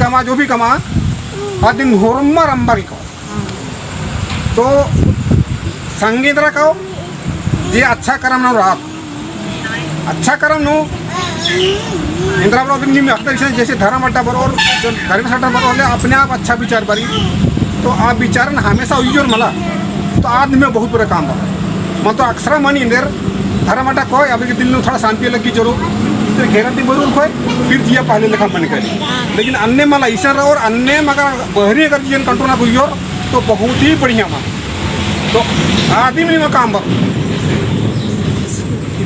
कमा जो भी कमा दिन होरमा रंबर को तो संगीत रखो जे अच्छा कर्म न रहा अच्छा कर्म नो इंद्रा में अक्सर जैसे धर्म अड्डा बरोबर जो धर्म अड्डा बरोबर अपने आप अच्छा विचार बरी तो आप विचार हमेशा उजोर मला तो आदमी में बहुत बड़ा काम बा मन तो अक्सर मन इंदर धर्म अड्डा खोए अभी दिल में थोड़ा शांति लगी जरूर तो घेरा दी बरूर खोए फिर दिया पहले लेखा बन करे लेकिन अन्य मला ऐसा रहा और अन्य मगर बहरी अगर जीवन कंट्रोल ना हुई तो बहुत ही बढ़िया माँ तो आदमी में काम बा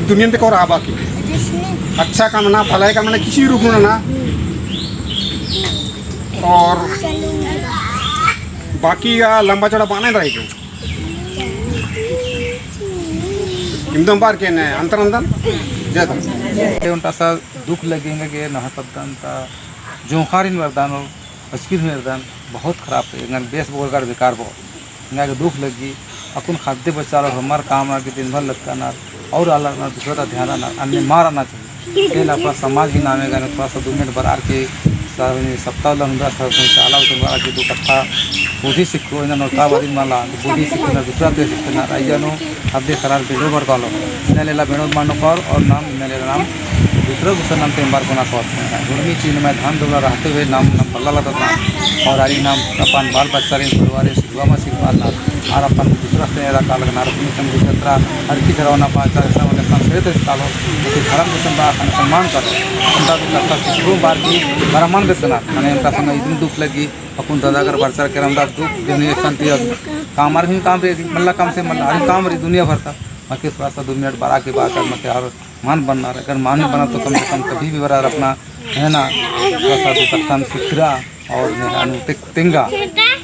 दुनिया तक और आबा की अच्छा काम ना भलाई काम ना किसी रूप में ना और बाकी का लंबा चौड़ा पाना रहेगा एकदम बार के ने अंतर अंतर ज्यादा उनका सा दुख लगेंगे कि नहपद्दानता जोखारिन वरदान और अस्किर वरदान बहुत खराब है बेस बोलकर बेकार बहुत यहाँ के दुख लगी अपन खाद्य बचा और हमारे काम आ के दिन भर लगता ना और अलग ना दूसरा का ध्यान आना अन्य मार आना चाहिए तेल अपना समाज भी नामेगा थोड़ा सा 2 मिनट बरार के सप्ताह చాలా వాళ్ళకి दो कथा बूढ़ी सिक्को नोटा बदी माला बूढ़ी सिक्ना दूसरा ते सिक्ना अय्यनो अब्दे करार बेड़ो बरकालो इनलेला बेड़ो मानोकर और नाम इनलेला नाम दूसरा गुस्सा नाम ते बार कोना कोत गुरमी चीन में धान दोला रहते हुए नाम पल्ला लगा और आरी नाम अपन बाल बच्चा रे परिवार सिखवा में सिखवा ना और अपन दूसरा से रखा लगना रखनी संग यात्रा हर की धरवना पाचा ऐसा वाले काम से तो कालो कि धर्म के सम्मान करो उनका कथा सिखो बार की बरामान बेतना माने उनका संग इतनी दुख लगी अपन दादा कर बरसर के रमदा दुख दुनिया शांति काम आर काम रे मल्ला काम से मल्ला हर काम रे दुनिया भर का बाकी थोड़ा सा 2 मिनट बरा के बाद मत और मान बनना अगर मान ही बना तो कम से कम कभी भी बराबर अपना है ना थोड़ा सा दो कथा सिखरा और तेंगा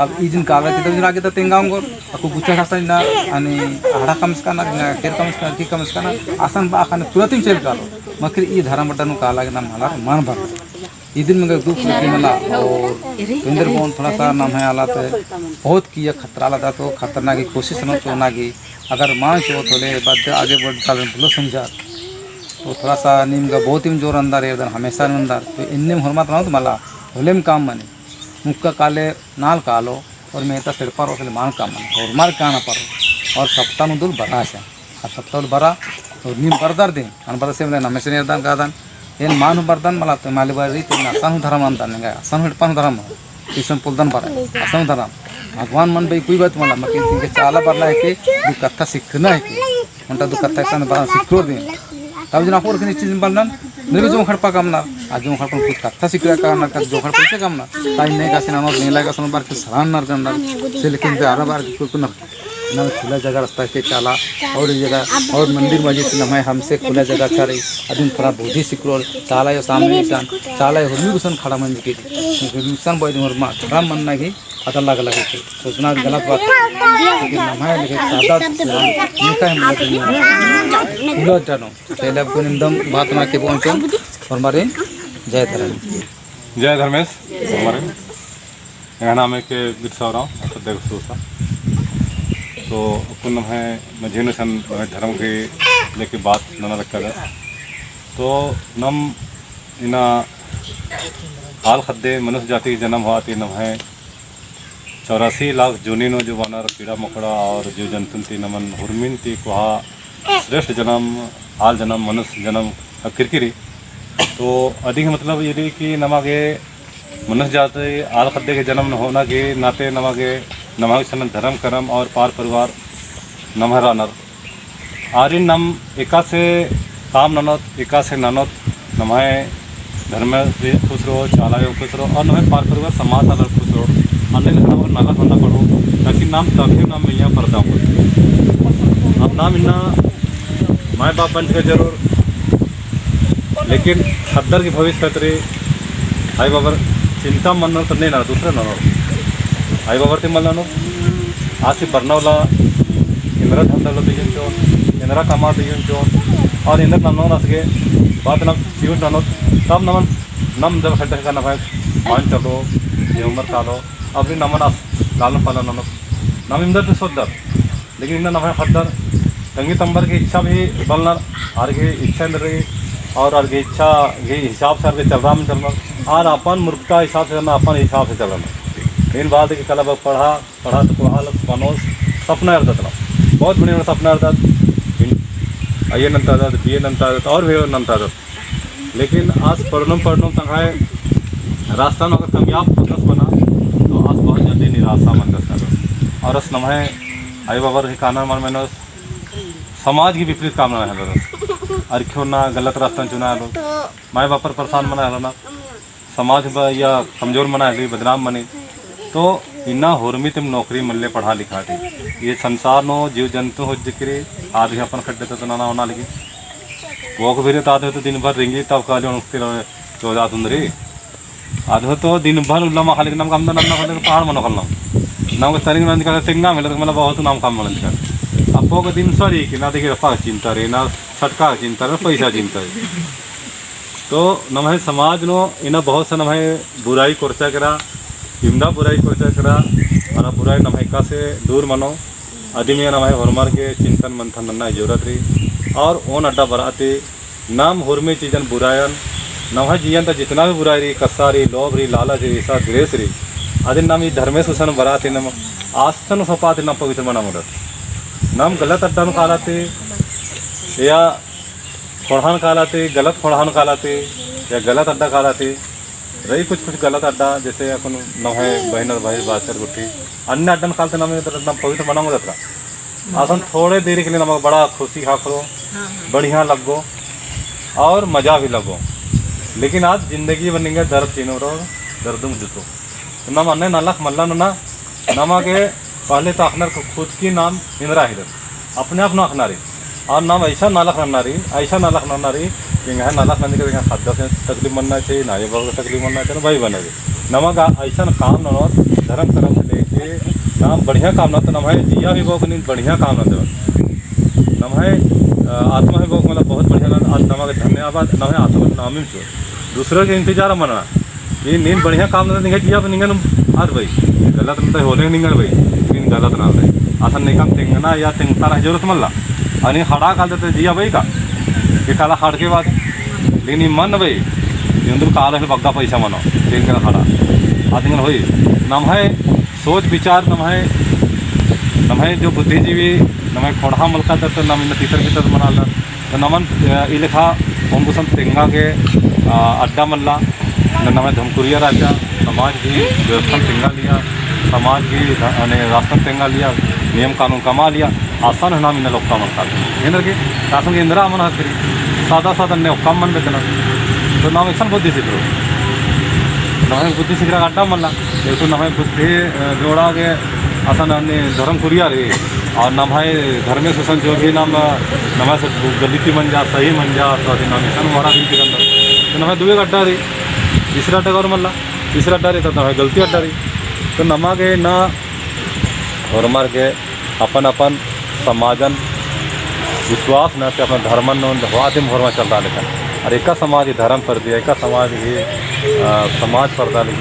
अब इजन काला कितना दिन आगे तो तेंगा होंगे आपको गुच्छा खासा ना अनि आड़ा कम इसका ना केर कम इसका की कम इसका ना आसान बाखा ना तुरंत ही चल कालो मगर ये धर्म बटन काला के नाम हला मान भर इधर में दुख लगी मला और इंद्र बोन थोड़ा सा नाम है आला तो बहुत किया खतरा लगा तो खतरनाक की कोशिश न तो ना की अगर मान चो थोड़े बाद आगे बढ़ काल भूलो समझा तो थोड़ा सा नीम का बहुत ही जोर अंदर है हमेशा अंदर तो इन्ने हरमत ना तो मला होलेम काम मने मुक्का काले नाल कालो और मैं तो सिर पर उसले मान काम मने और मार काना पर और सप्ताह नुदुल बरा से और सप्ताह बरा और नीम बरदार दे अन बरा से मैं हमेशा निर्दान कादान ये मान बरदान मला तो माली बारी तो आसान धर्म अंदान नहीं आसान हिटपान धर्म इसम पुलदान पर आसान धर्म भगवान मन भाई कोई बात मला मके इनके चाला बरला है कि दो कथा सीखना है कि उनका दो कथा सन बरा सिखो दे तब जना और किन चीज बनन नहीं जो खड़पा कामना आज जो खड़पा कुछ कथा सीखरा कामना का जो खड़पा से कामना ताई नहीं का सिना नहीं लगा सन बार के सरान नर जंदा से लेकिन आरा बार को ना खुला जगह रास्ता के चाला और जगह और मंदिर मस्जिद नमय हमसे खुला जगह अच्छा रही अदीन थोड़ा बोधी सिक्रोल चाला यो सामने इंसान चाला यो हुसन खड़ा मंदिर के इंसान बोई और मां खड़ा मन ना की पता लगा लगे सोचना गलत बात लेकिन नमय लेकिन सादा निका है मतलब जानो पहले आपको निंदम बात ना के पहुंचे और हमारे जय धर्मेश हमारे यहाँ नाम है के बिरसावराव देख सोसा तो अपन है मझेन सन धर्म के लेके बात नाना रखा गया तो नम इना हाल खद्दे मनुष्य जाति की जन्म हुआ थी नम है 84 लाख जोनी नो जो वानर कीड़ा मकोड़ा और जीव जंतु थी नमन हुरमिन थी कुहा श्रेष्ठ जन्म हाल जन्म मनुष्य जन्म किरकिरी तो अधिक मतलब ये कि नमागे मनुष्य जाति हाल खद्दे के जन्म होना के नाते नमागे नमागे सन धर्म कर्म और पार परिवार नमहरानर आरिन नम एका से काम ननत एका से ननत नमाए धर्म से खुश रहो चाला खुश रहो और नमे पार परिवार समाज अलग खुश रहो अन्य नगर नागा होना पड़ो ताकि नाम तभी नाम मैं यहाँ पढ़ता हूँ अब नाम इन्ना माए बाप बन के जरूर लेकिन खद्दर की भविष्य खतरे भाई बाबर चिंता मन तो नहीं ना दूसरा ना आई बाबर ते मल्ला आज से बरनवला इंद्रा धंधला दियन चो इंद्रा कामा दियन चो और इंद्र ननो रसगे बात न सीवट ननो तब नमन नम जब खड्डे का नफा मान चलो ये उम्र कालो अभी नमन आस लालन पालन ननो नम इंद्र तो सोदर लेकिन इंद्र नफा खद्दर तंगी तंबर की इच्छा भी बलना आर की इच्छा इंद्र रही और अर्घे इच्छा के हिसाब से अर्घे चल रहा में चल रहा और अपन मूर्खता हिसाब से करना अपन हिसाब से चल रहा इन बात है कि कल अब पढ़ा तो पढ़ा मनोज सपना इरता बहुत बढ़िया सपना इरता ये नंतर बी ए नंतर और भी नंतर लेकिन आज पढ़नों तंगाए रास्ता में अगर कामयाब होता बना तो आज बहुत जल्दी निराशा मंदस कर और अस नमहे आई बाबा रही काना मन मैंने समाज की विपरीत काम ना है और क्यों ना गलत रास्ता चुना लो माए बाप पर परेशान मना है ना समाज या कमज़ोर मना है बदनाम बने तो इन्ना होरमी तुम नौकरी मिलने पढ़ा लिखा थी ये संसार नो जीव जंतु हो जिक्री आदि अपन खड्डे तो ना होना लगी वो को फिर आधे तो दिन भर रेंगी तब काले उठते चौदह सुंदरी आधे तो दिन भर उल्ला खाली नाम काम ना खाली पहाड़ मनो खलना नाम तरीके नंद का सिंगा मिले तो मतलब बहुत नाम काम मन कर अपो का दिन सॉरी कि ना देखिए रफा चिंता रे ना छटका चिंता रे पैसा चिंता रे तो नमहे समाज नो इना बहुत सा नमहे बुराई कोर्चा करा इमदा बुराई कोर्चा करा और बुराई नमहिका से दूर मनो आदमी नमहे होरमार के चिंतन मंथन ना जरूरत रही और ओन अड्डा बराते नाम होरमे चीजन बुरायन नमहे जियन तो जितना भी बुराई रही कस्सा रही लोभ रही लालच रही ऐसा द्वेष रही आदि नाम ये धर्मे सुसन बराते नम आस्थन सपाते न पवित्र मना मदद नाम गलत अड्डा में कालाते या खोड़ान कालाते गलत खोड़ान कालाते या गलत अड्डा कालाते रही कुछ गलत अड्डा जैसे अपन नहे बहन और भाई बादशाह गुट्ठी अन्य अड्डा कालते नाम पवित्र मना मदद आसन थोड़े देरी के लिए नमक बड़ा खुशी खा करो बढ़िया लगो और मज़ा भी लगो लेकिन आज जिंदगी बनेंगे दर्द तीनों रो दर्द जुतो तो नम अन्य नलख मल्ला ना नमा के पहले तो अखनर खुद की नाम इंदिरा हिदर अपने आप ना अखनारी और नाम ऐसा नालक नन्नारी ऐसा नालक नन्नारी कि नालक नंदी के खाद्य से तकलीफ बनना चाहिए ना ये बहुत तकलीफ बनना चाहिए भाई बने नमक ऐसा काम न धर्म कर्म लेके नाम बढ़िया काम ना तो नम है जिया भी बहुत नहीं बढ़िया काम ना दे नम है आत्मा भी बहुत मतलब बहुत बढ़िया ना आज नमक धन्यवाद नम है आत्मा नाम दूसरे के इंतजार मना ये नींद बढ़िया काम ना नहीं जिया निगन आज भाई गलत मतलब होने निगन भाई लेकिन गलत ना रहे असल निकम तिंगना या तिंगता रह जरूरत मल्ला और खड़ा कर देते जिया भाई का ये काला खड़ के बाद लेकिन मन भाई इंदुर काला है बग्गा पैसा मनो तीन का खड़ा आदमी हुई नम है सोच विचार नम है जो बुद्धिजीवी नम है खोड़ा मलका तो नम इन तीसर की तरफ मना तो नमन ये लिखा उनको सब तिंगा के अड्डा मल्ला नम धमकुरिया राजा समाज की व्यवस्था तिंगा लिया समाज की रास्ता तिंगा लिया नियम कानून कमा लिया आसान है नाम इन लोग का मन कर के शासन के इंदिरा मन हरी सादा सादा ने कम मन बेतना तो नाम एक बुद्धि सीख लो नमें बुद्धि सीख रहा अड्डा मल्ला एक तो नमें बुद्धि जोड़ा के आसान धर्म कुरिया रे और नमाय धर्मे सुसन जो भी नाम नमाय से गलती मन जा सही मन जा तो अभी नाम ईशान मारा भी के अंदर तो नमाय दुए अड्डा रही तीसरा अड्डा और मल्ला तीसरा अड्डा रही तो नमाय गलती अड्डा रही तो नमा के ना और मार के अपन समाजन विश्वास न कि अपना धर्मन वादिम होरमा चल रहा लेकिन और एक समाज धर्म पर दिया एक समाज ये समाज पर डाली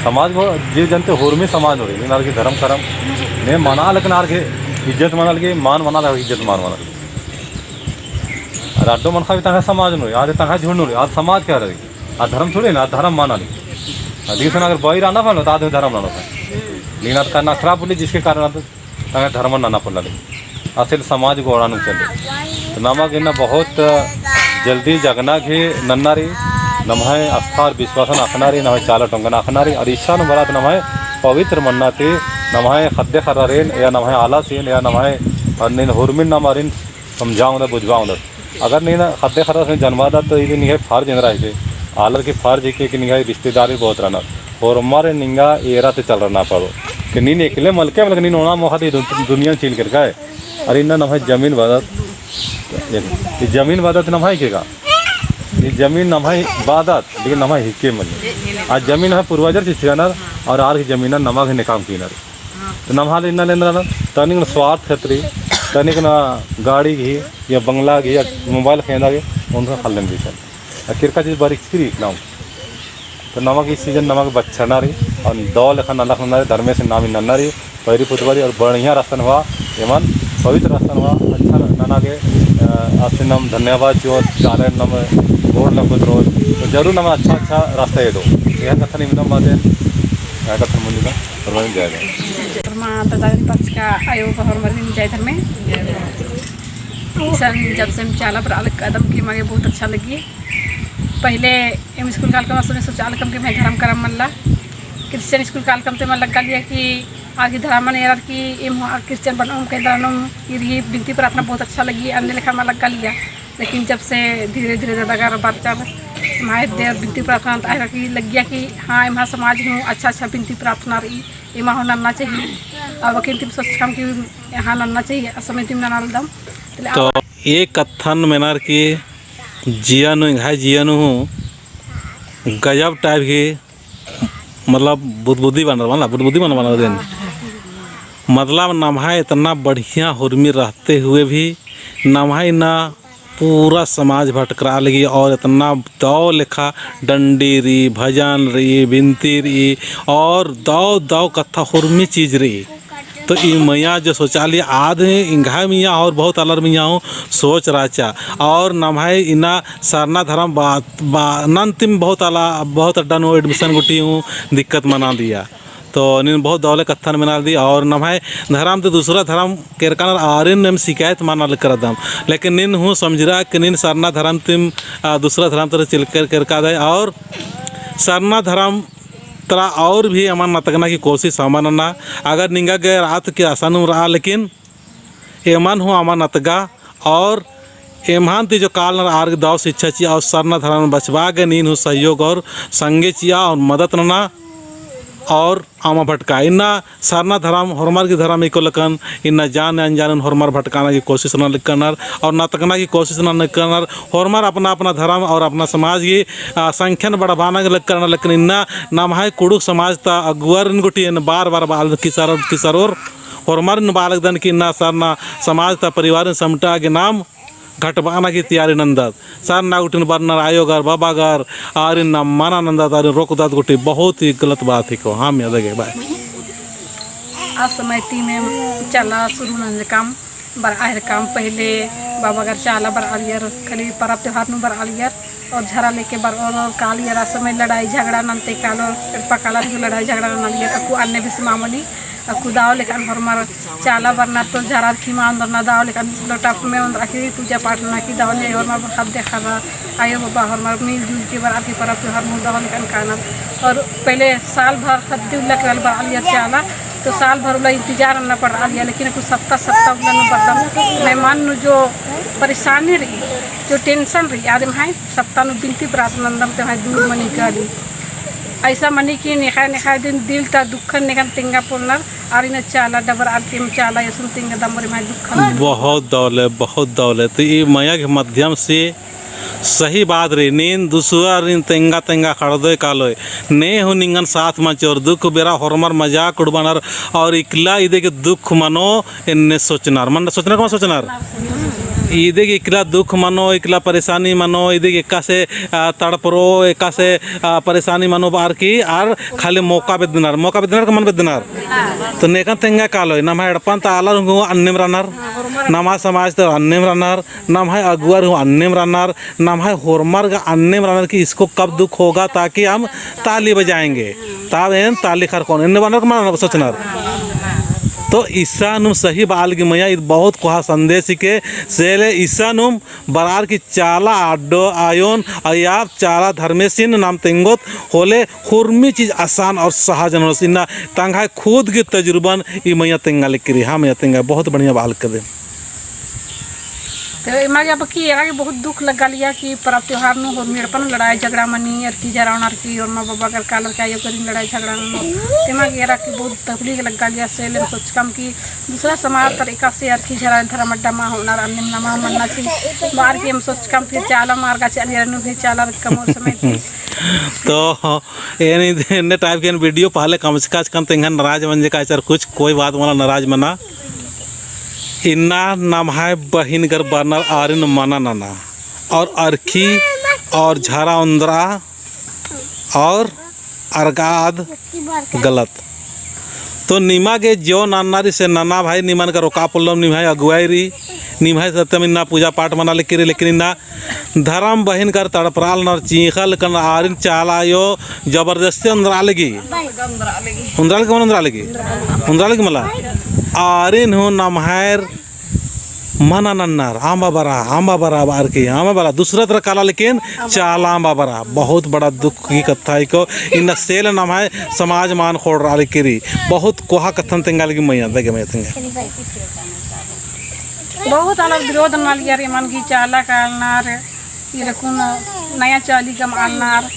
समाज को जीव जनते होरमी समाज हो रही की धर्म कर्म ने मना लेकिन आर के इज्जत मना लगे मान मना लगे इज्जत मान मना लगे और अड्डो मन खा भी समाज नो आज तक झुंड नो आज समाज क्या रही आज धर्म थोड़ी ना धर्म माना ली अधिक अगर बही आना पालो तो आधे धर्म लाना लेकिन आज करना खराब बोली जिसके कारण तंगे धर्म नाना पड़ा लगे असल समाज को ओढ़ाना चले तो नमक इन्ना बहुत जल्दी जगना के नन्नारी नमहे आस्था और विश्वासन अखनारी नमहे चाला टोंगना अखनारी और ईशा बरात नमहे पवित्र मन्नाते नमहे खद्दे खर्रेन या नमहे आला सीन या नमहे और नहीं हुरमिन नमारिन समझाऊँ बुझवाऊँ अगर नहीं ना खद्दे खर्रा से जन्मादा तो ये नहीं फार्ज इन रहा है आलर की फार्ज के नहीं रिश्तेदारी बहुत रहना और हमारे निंगा एरा तो चल रहा पारो कि नहीं निकले मलके मतलब नहीं नोना मौका दुनिया चील कर गए अरे इन्ना नमहे जमीन बादत जमीन बादत नमहे के ये जमीन नमहे बादत लेकिन नमहे हिक्के मल आज जमीन है पूर्वजर चिस्थियानर और आर की जमीन नमक है काम कीनर तो नमहा इन्ना लेना तनिक स्वार्थ खतरी तनिक ना गाड़ी घी या बंगला घी या मोबाइल खेदा के उनका खल लेन भी किरका चीज़ बारीक फ्री नाम तो नमक इस सीजन नमक बच्चा रही और दौ लेखा नलक नन्ना रही धर्मे से नामी नन्ना रही पैरी पुतवारी और बढ़िया रास्ता हुआ एमन पवित्र रास्ता हुआ अच्छा नाना के आस्ते नाम धन्यवाद जो चाले नम रोड लगभग रोज तो जरूर नम अच्छा अच्छा रास्ता ये दो यह कथन निमित्तम बातें यह कथन मुनिका और जाएगा धर्मा दादागिरी पक्ष का आयोग और मरीन जय धर्म में सर जब से हम चाला पर अलग कदम की मांगे बहुत अच्छा लगी। पहले एम स्कूल कालकम असम सोचालकम के मैं धर्म करम मल्ला क्रिश्चियन स्कूल कालकम ते मैं लगा लिया कि आगे धर्म ने यार कि एम क्रिश्चियन बनूँ के दरानों ये विनती प्रार्थना बहुत अच्छा लगी अन्य लेखा में लगा लिया। लेकिन जब से धीरे धीरे दादा बच्चा हमारे देर विनती प्रार्थना आया कि लग गया कि हाँ एम समाज में अच्छा अच्छा विनती प्रार्थना रही एमा हो नन्ना चाहिए अब वकील तुम सोच कम कि यहाँ नन्ना चाहिए असमय तुम नन्ना दम तो ये कथन मेनार की जियानु घाय जियानु हूँ गजब टाइप की मतलब बुद्धि बन रहा बुद्धि बन दिन मतलब नम्हा इतना बढ़िया हुर्मी रहते हुए भी नम्हा ना पूरा समाज भटकरा लगी और इतना दौ लिखा डंडी रही भजन रही बिनती रही और दौ कथा हुर्मी चीज़ रही। तो ये मैया जो शौचालय आधे इंघा मियाँ और बहुत अलर मियाँ हूँ सोच राचा और नम्हाई इना सरना धर्म नंतिम बहुत अड्डा नो एडमिशन गुटी हूँ दिक्कत मना दिया तो नीन बहुत दौले कथन बना दी और नम्हाई धर्म तो दूसरा धर्म केरकान आरिन में शिकायत माना कर दम लेकिन नीन हूँ समझ रहा कि नीन सरना धर्म तिम दूसरा धर्म तरह चिलकर केरका दे और सरना धर्म तरा और भी अमान नतगना की कोशिश अमान ना अगर निंगा गए रात के आसान रहा लेकिन एमान हूँ अमान नतगा और एमान ती जो काल आर्ग दाव शिक्षा चिया और सरना धर्म बचवा गए नीन हूँ सहयोग और संगे चिया और मदद ना और आमा भटका इन्ना सरना धर्म हरमार की धर्म इको लकन इन्ना जान अनजान हरमार भटकाना की कोशिश न करनार और नतकना की कोशिश न करनार हरमार अपना अपना धर्म और अपना समाज की संख्या बढ़ाना के लग करना लेकिन इन्ना नम्हाय कुड़ुक समाज ता अगुआर इनगुटी बार बार बाल किसरोर हरमार बालक दन की इन्ना सरना समाज ता परिवार समटा के नाम घटबाना की तैयारी नंदत सर नागुटिन बरनर आयोगर बाबागर और इन माना नंदत और रोकदात गुटी बहुत ही गलत बात है को हाँ मैं दगे बाय आज समय ती में चला शुरू न काम बर आयर काम पहले बाबागर चाला बर आलियर खाली परब त्योहार नु बर आलियर और झरा लेके बर और कालियर समय लड़ाई झगड़ा नंते काल और कृपा काला लड़ाई झगड़ा नलियर अकु अन्य भी मामूली अकु दाव लेकिन हरमार चाला बरना तो झरा खीमा अंदर ना दाव लेकिन लोटाप में अंदर आखिरी पूजा पाठ ना की दाव ले हरमार हाथ देखा रहा आयो बाबा हरमार मिलजुल के बर आके परब त्योहार नु दाव लेकिन काना और पहले साल भर खद्दी उल्ला के बर आलियर चाला तो साल भर उला इंतजार करना पड़ रहा लेकिन कुछ सप्ताह उला बदम मेहमान जो परेशानी रही जो टेंशन रही आदमी है सप्ताह बिनती प्रार्थना तो है दूर मनी करी ऐसा मनी की नेखा दिन दिल ता दुखन नेखन तिंगा पुनर और इन चाला डबर आरती में चाला ये सुन तिंगा दमरी में दुखन बहुत दौलत तो ये माया के माध्यम से सही बात रे नींद दूसरा रीन तेंगा तेंगा खड़दो कालो ने हो निंगन साथ में चोर दुख बेरा हरमर मजाक उड़बानर और इकला इदे के दुख मनो इन्ने सोचनार मन सोचनार कौन सोचनार इदे के इकला दुख मनो इकला परेशानी मनो इदे के एका से तड़परो एका से परेशानी मनो बार की और खाली मौका बेदनार का मन बेदनार तो नेका तेंगा कालो नमा एडपन तालर हूँ अन्यम रनर नमा समाज तो अन्यम रनर नम है अगुआर हूँ अन्यम रनर नम है होरमर का अन्यम रनर की इसको कब दुख होगा ताकि हम ताली बजाएंगे ताब एन ताली खर कौन इन बनर मन सोचनर तो ईसा नुम सही बाल की मैया बहुत कुहा संदेश के सेले ईसा नुम बरार की चाला आडो आयोन अयाब चाला धर्मेसिन नाम तेंगोत होले हुर्मी चीज आसान और सहज नोसिना तंगा खुद के तजुर्बन ई मैया तेंगा लिखरी हाँ मैया तेंगा बहुत बढ़िया बाल कर दे तो इमागे अब की आगे बहुत दुख लगा लिया कि परब त्योहार नु होर मेरपन लड़ाई झगड़ा मनी और की जराउनर की और माँ बाबा कर कालर का यो करी लड़ाई झगड़ा नु इमागे यार की बहुत तकलीफ लगा लिया से ले सोच कम की दूसरा समाज तरीका से यार की जरा धर्म अड्डा मा होना अन्य नमा मनना छी बाहर की हम सोच कम फिर चाला मार का चल नु फिर चाला कम और समय तो एनी टाइप के वीडियो पहले कम से कम तेंगा नाराज मंजे का चर कुछ कोई बात वाला नाराज मना इन्ना नाम है बहिन घर बरनर आरिन माना नाना और अरखी और झारा उंदरा और अरगाद गलत तो निमा के जो नानारी से नाना भाई निमन का रोका पुल्लम निभाई अगुआई री निभाए सत्यम इन्ना पूजा पाठ मना लेकिन लेकिन इन्ना धर्म बहन कर तड़पराल नर चीखल कन आरिन चालायो जबरदस्ती अंदरालगी उंदरालगी मन उंदरालगी मला आरिन हो नमहर मना नन्नर आंबा बरा बार की आंबा बरा दूसरा तरह काला लेकिन चाला आंबा बरा बहुत बड़ा दुख की कथा है को इन सेल नाम है समाज मान खोड़ रहा लेकिन बहुत कोहा कथन तेंगाल की मैया देखे मैं तेंगे बहुत अलग विरोध नाल यार मन की चाला कालनार ये रखून नया चाली का मालनार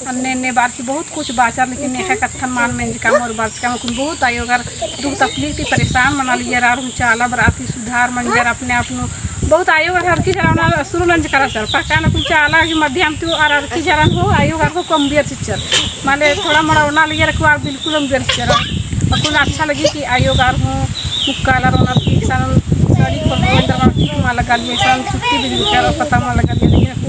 अन्य बार की बहुत कुछ बाचा लेकिन नेहा कथन मान में काम और बात का कुछ बहुत आयो अगर दुख तकलीफ थी परेशान मना लिया यार हम चाला बराती सुधार मन यार अपने आप नो बहुत आयो अगर हर की जरा शुरू लंज करा सर पक्का ना कुछ चाला की मध्यम तो और हर की जरा हो आयो अगर को कम बियर चिचर माने थोड़ा मोड़ा ना लिया रखवा बिल्कुल हम बियर चिचर अपन अच्छा लगी कि आयो अगर हूं मुक्काला रोना की सन साड़ी पर माला लगा लिए सन छुट्टी भी कर पता माला लगा लिए लेकिन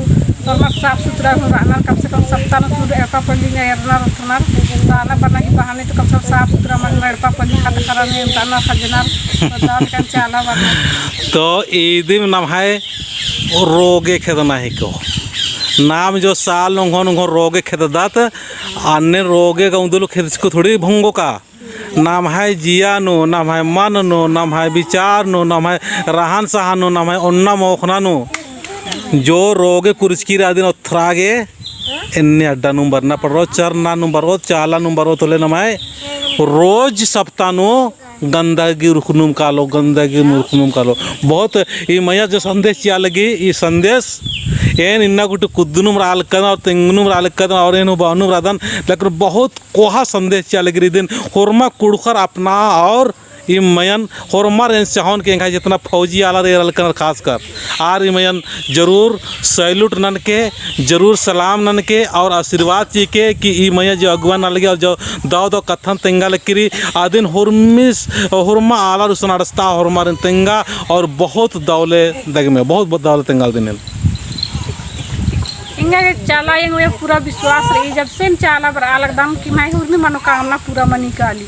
नॉर्मल साफ सुथरा हो रहना कम से कम सप्ताह में दूध एड़पा पल्ली में एरना रखना साला बना के बहाने तो कम से कम साफ सुथरा मन एड़पा पल्ली खाता करा में उतारना खजना दाल का चाला बना तो ईदी में नाम है रोगे खेदना है को नाम जो साल नोंगो रोगे खेद दात अन्य रोगे का उन्दुल खेद को थोड़ी भंगो का नाम है जिया नो नाम है मन नो नाम है विचार नो नाम है रहन सहन नो नाम है अन्ना मोखना नो जो रोगे कुर्चकी रादिन उथरागे इन्ने अड्डा नंबर ना पड़ो चरना नंबर हो चाला नंबर हो तो ले नमाय रोज सप्तानो गंदगी रुखनुम कालो गंदगी रुखनुम कालो बहुत ये मैया जो संदेश चिया लगी ये संदेश एन इन्ना कुछ कुद्दुनुम राल कदन और तिंगनुम राल कदन और एनु बानुम रादन लेकिन बहुत कोहा संदेश चिया लगी दिन होरमा कुड़कर अपना और ये मयन होरमार चाहन के जितना फौजी आला रे खास कर आर ये मयन जरूर सैल्यूट नन के जरूर सलाम नन के और आशीर्वाद ची के कि ये मैया जो अगवा न लगे और जो दाव दो कथन तेंगा लकीरी आदिन हुरमा आला रुसन अड़स्ता होरमार तेंगा और बहुत दौले दग में बहुत दौले तेंगा दिन इंगा के चाला ये पूरा विश्वास रही जब से चाला बर अलग दम कि मैं हुरमी मनोकामना पूरा मनी काली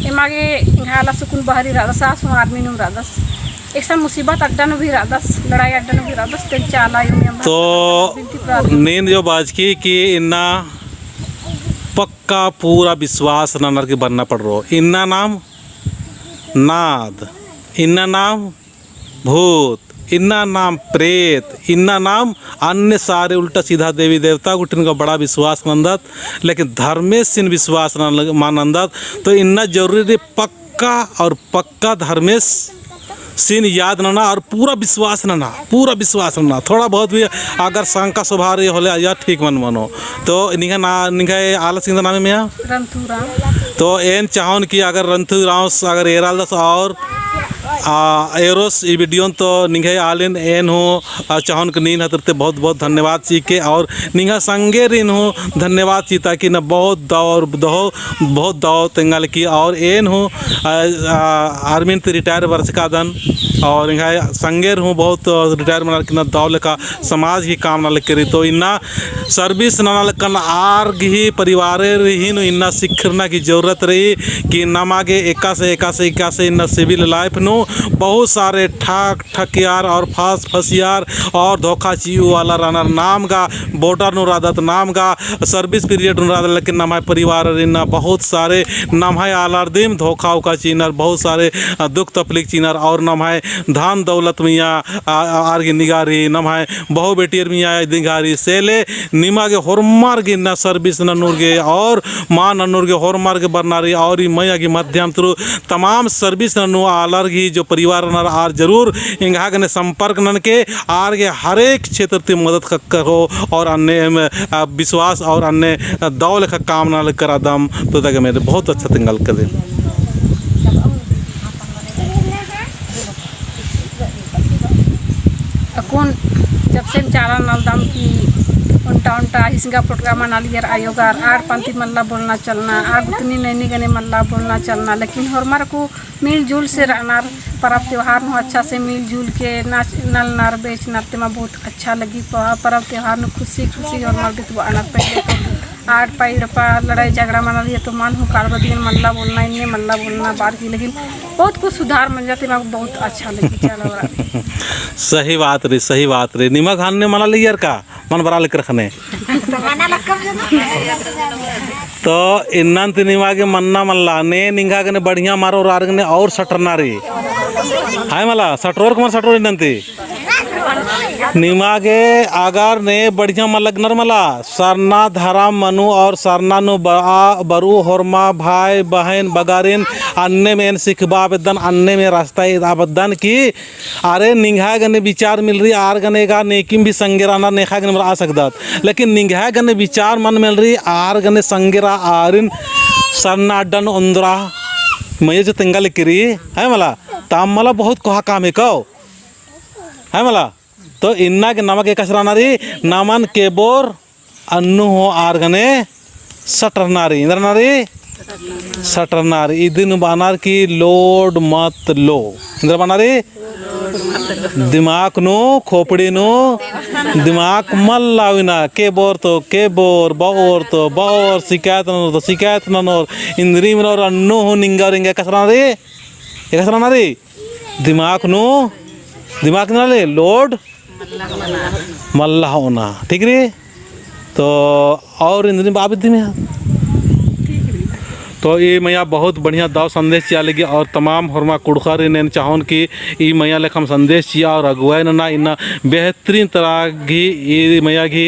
एमागे इंगाला सुकुन बहरी रादस आस आदमी नुम रादस एक सन मुसीबत अड्डा नु भी रादस लड़ाई अड्डा नु भी रादस ते चाला यूं तो नींद जो बाज की कि इन्ना पक्का पूरा विश्वास ननर के बनना पड़ रहा इन्ना नाम नाद इन्ना नाम भूत इन्ना नाम प्रेत इन्ना नाम अन्य सारे उल्टा सीधा देवी देवता गुटिन का बड़ा विश्वास नंदत लेकिन धर्मेश सिन विश्वास मानंदत तो इन्ना जरूरी पक्का और पक्का धर्मेश सिन याद नना और पूरा विश्वास नना थोड़ा बहुत भी अगर शंका स्वभाव होले या ठीक मन मनो तो निगा ना निगा आलस सिंह नाम में रंथुरा तो एन चाहन कि अगर रंथुराव अगर एराल दस और एरोस ई वीडियो तो निघे आलिन एन हो चाहन के नीन हतरते बहुत बहुत धन्यवाद ची के और निघा संगे रिन हो धन्यवाद ची ताकि न बहुत दाव तेंगाल की और एन हो आर्मी ते रिटायर वर्ष का दन और निघा संगे हूँ बहुत रिटायर मना कि न दाव लेका समाज ही काम ना लेकर तो इन्ना सर्विस ना लेकन आर ही परिवार ही इन्ना सिखरना की जरूरत रही कि नमागे एका से इन्ना सिविल लाइफ नो बहुत सारे ठकियार और फसियार और धोखा चियू वाला रनर नाम का बॉर्डर नु रादत नाम का सर्विस पीरियड नु रादत लेकिन नमाय परिवार रिना बहुत सारे नमाय आलार दिम धोखा उका चीनर बहुत सारे दुख तकलीफ चीनर और नमाय धान दौलत मिया आर की निगारी नमाय बहु बेटियर मिया निगारी सेले निमा के होरमार की न सर्विस नूर के और माँ नूर के होरमार के बरनारी और मैया की मध्यम थ्रू तमाम सर्विस नू आलर की जो परिवार नर आर जरूर इंगा ने संपर्क नन के आर के हर एक क्षेत्र ते मदद करो और अन्य विश्वास और अन्य दौल का काम न कर दम तो तक मेरे बहुत अच्छा तिंगल कर दे कौन जब से चाला नल दम की उल्टा हिंगा पोटका मना लिया आयोगार आर पंथी मल्ला बोलना चलना आर गुतनी नैनी गने मल्ला बोलना चलना लेकिन हमारे को मिलजुल से रहना पर्व त्यौहार में अच्छा से मिलजुल के नाच नल नार बेच नाते में बहुत अच्छा लगी पर्व त्यौहार में खुशी और मर्दित आना पहले तो आड़ पैड़ पर लड़ाई झगड़ा मना लिया तो मन हो काल दिन मल्ला बोलना इन्हें मल्ला बोलना बार की, लेकिन बहुत कुछ सुधार मिल जाते मेरे को बहुत अच्छा लगी चलो। सही बात रे, सही बात रे। निमक खाने मना ली यार का मन बरा लेकर रखने तो इन्नंत निमा के मन्ना मल्ला ने निंगा के बढ़िया मारो रार ने और सटरना रे हाय मला सटरोर कुमार सटरोर इन्नंती निमा के आगार ने बढ़िया मलग नरमला सरना धरा मनु और सरना नु बरु होरमा भाई बहन बगारिन अन्य में सिखबा आवेदन अन्य में रास्ता आवेदन की अरे निंगा गने विचार मिल रही आर गने का नेकिम भी संगेराना नेखा गने आ सकता, लेकिन निंगा गने विचार मन मिल रही आर गने संगेरा आरिन सरना अड्डन अंदरा मैं जो तेंगा लिखरी है मला ताम मला बहुत कहा काम है कहो है मला तो इन्ना के नमक एक असरानारी नामन केबोर अन्नु हो आर गने सटरनारी इंद्रनारी सटरनारी इदिन बानार की लोड मत लो इंद्र बानारी दिमाग नो खोपड़ी नो दिमाग मल लाविना केबोर तो केबोर बाओर तो बाओर शिकायत न तो शिकायत न इंद्री में और अन्नु हो निंगा रिंगा कसरानारी दिमाग नो दिमाग नाले लोड मल्ला होना ठीक रे तो और इंद्री बाबिद में तो ये मैया बहुत बढ़िया दाव संदेश चिया लगी और तमाम हरमा कुड़खर ने चाहन कि ये मैया लेखम संदेश चिया और अगुवाई ना इन्ना बेहतरीन तरह की ये मैया की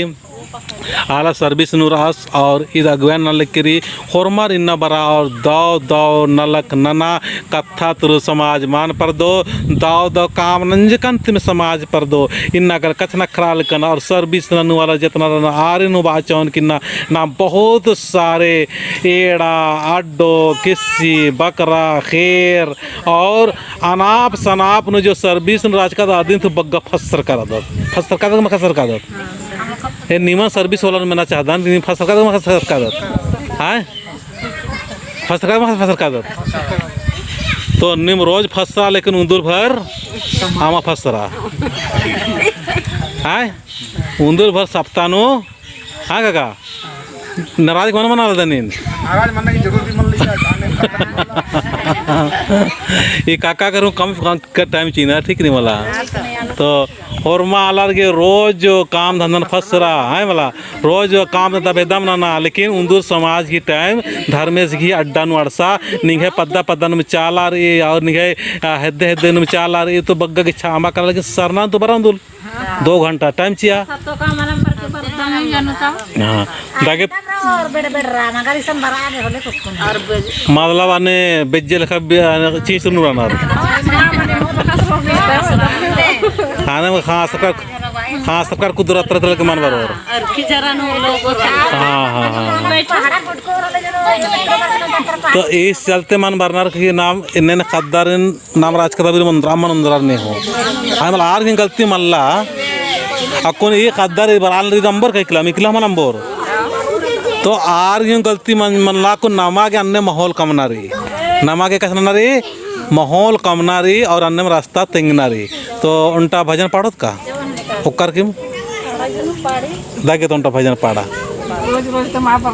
आला सर्विस नुरास और इध अगुवाई न लेकरी हरमार इन्ना बरा और दाव दाव नलक नना कथा तुरु समाज मान पर दो दाव दाव काम नंजकंत में समाज पर दो इन्ना कर कथना खराल कना और सर्विस ननु वाला जितना आरे नु बाचौन किन्ना ना बहुत सारे एड़ा अड्डो किस्सी बकरा खैर और अनाप शनाप नु जो सर्विस राज का आदमी तो बग्गा फसर कर दो फसर कर दो खसर कर दो ये नीमा सर्विस वाला मैंने चाहता नहीं फसर कर दो खसर कर दो हाँ फसर कर दो तो निम रोज फसरा लेकिन उंदुर भर आमा फसरा हाँ उंदुर भर सप्तानो हाँ काका नाराज कौन मना लेता नींद नाराज मनने की जरूरत ही मन ये काका करूँ कम का टाइम चाहिए ठीक नहीं मला तो और माँ अलग के रोज जो काम धंधा फंस रहा है मला रोज जो काम धंधा बेदम ना लेकिन उंदूर समाज की टाइम धर्मेश की अड्डा नु अड़सा निघे पद्दा पद्दा में चाल आ रही और निघे हेदे हेदे में चाल आ रही तो बग्गा की छामा कर लेकिन सरना तो बरा उंदुल 2 घंटा टाइम चिया हाँ दागे मतलब आने बेज्जे लेखा चीज नु रहना खाने में खास सरकार कुदरत तरह के मान बरोबर हाँ हाँ हाँ तो इस चलते मन बरनार के नाम इन्हें खद्दार नाम राज का तभी ब्राह्मण अंदर नहीं हो हमें आर की गलती मल्ला अकोन ये खद्दार बराल नंबर का मिकला नंबर तो आर की गलती मनला को नामा के अन्य माहौल कमना रही नामा के कसना रही माहौल कमना रही और अन्य में रास्ता तेंगना रही तो उनटा भजन पाड़त का ओकर किम दागे तो उनटा भजन पाड़ा रोज रोज तो माँ पर